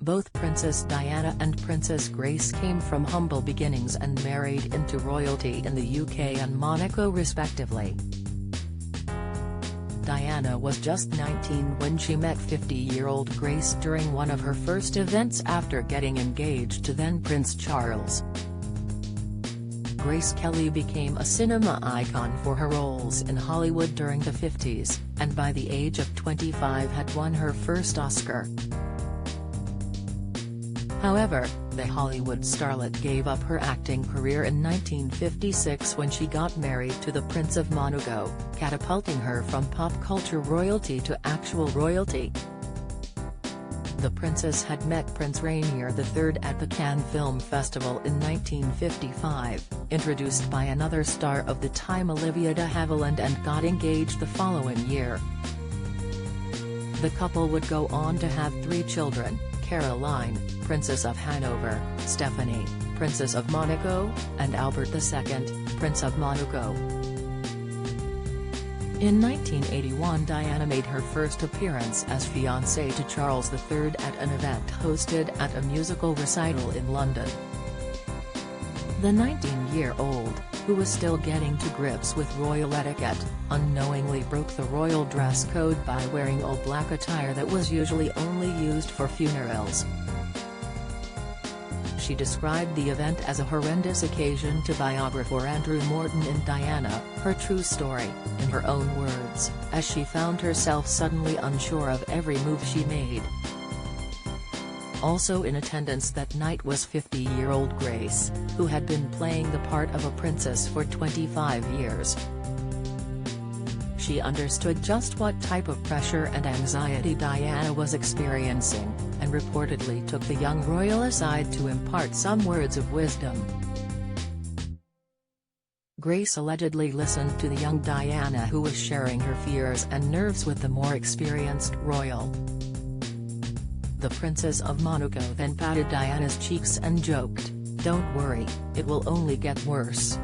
Both Princess Diana and Princess Grace came from humble beginnings and married into royalty in the UK and Monaco respectively. Diana was just 19 when she met 50-year-old Grace during one of her first events after getting engaged to then Prince Charles. Grace Kelly became a cinema icon for her roles in Hollywood during the 50s, and by the age of 25 had won her first Oscar. However, the Hollywood starlet gave up her acting career in 1956 when she got married to the Prince of Monaco, catapulting her from pop culture royalty to actual royalty. The princess had met Prince Rainier III at the Cannes Film Festival in 1955, introduced by another star of the time Olivia de Havilland, and got engaged the following year. The couple would go on to have 3 children: Caroline, Princess of Hanover; Stephanie, Princess of Monaco; and Albert II, Prince of Monaco. In 1981, Diana made her first appearance as fiancée to Charles III at an event hosted at a musical recital in London. The 19-year-old, who was still getting to grips with royal etiquette, unknowingly broke the royal dress code by wearing all black attire that was usually only used for funerals. She described the event as a horrendous occasion to biographer Andrew Morton in Diana, Her True Story, in her own words, as she found herself suddenly unsure of every move she made. Also in attendance that night was 50-year-old Grace, who had been playing the part of a princess for 25 years. She understood just what type of pressure and anxiety Diana was experiencing, and reportedly took the young royal aside to impart some words of wisdom. Grace allegedly listened to the young Diana, who was sharing her fears and nerves with the more experienced royal. The Princess of Monaco then patted Diana's cheeks and joked, "Don't worry, it will only get worse."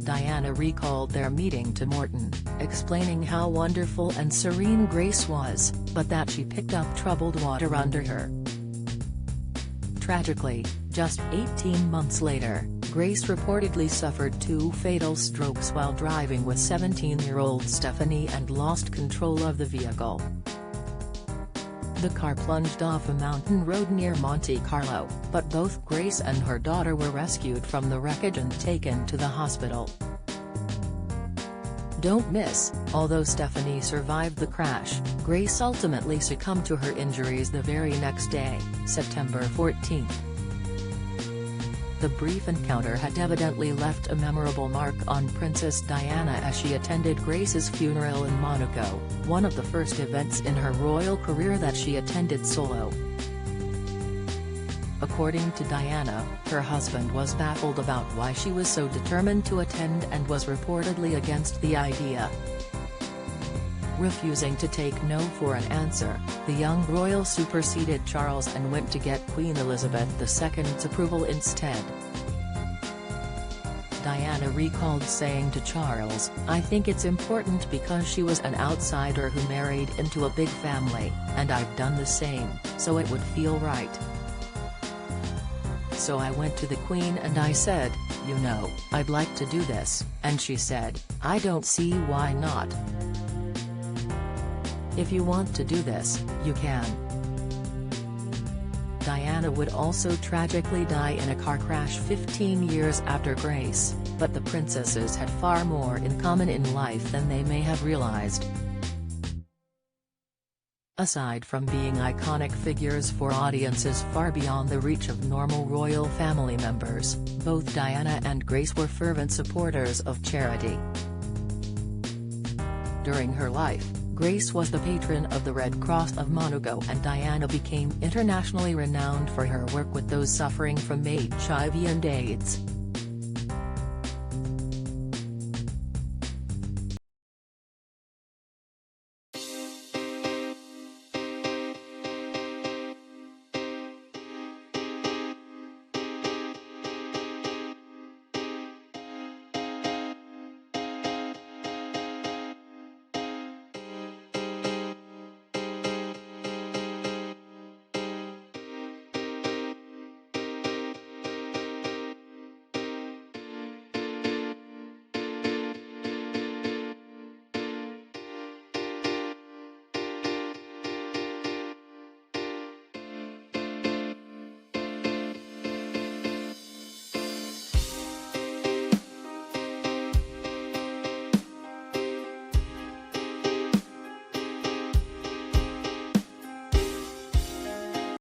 Diana recalled their meeting to Morton, explaining how wonderful and serene Grace was, but that she picked up troubled water under her. Tragically, just 18 months later, Grace reportedly suffered 2 fatal strokes while driving with 17-year-old Stephanie and lost control of the vehicle. The car plunged off a mountain road near Monte Carlo, but both Grace and her daughter were rescued from the wreckage and taken to the hospital. Don't miss, although Stephanie survived the crash, Grace ultimately succumbed to her injuries the very next day, September 14. The brief encounter had evidently left a memorable mark on Princess Diana as she attended Grace's funeral in Monaco, one of the first events in her royal career that she attended solo. According to Diana, her husband was baffled about why she was so determined to attend and was reportedly against the idea. Refusing to take no for an answer, the young royal superseded Charles and went to get Queen Elizabeth II's approval instead. Diana recalled saying to Charles, "I think it's important because she was an outsider who married into a big family, and I've done the same, so it would feel right. So I went to the Queen and I said, you know, I'd like to do this, and she said, I don't see why not. If you want to do this, you can." Diana would also tragically die in a car crash 15 years after Grace, but the princesses had far more in common in life than they may have realized. Aside from being iconic figures for audiences far beyond the reach of normal royal family members, both Diana and Grace were fervent supporters of charity. During her life, Grace was the patron of the Red Cross of Monaco, and Diana became internationally renowned for her work with those suffering from HIV and AIDS.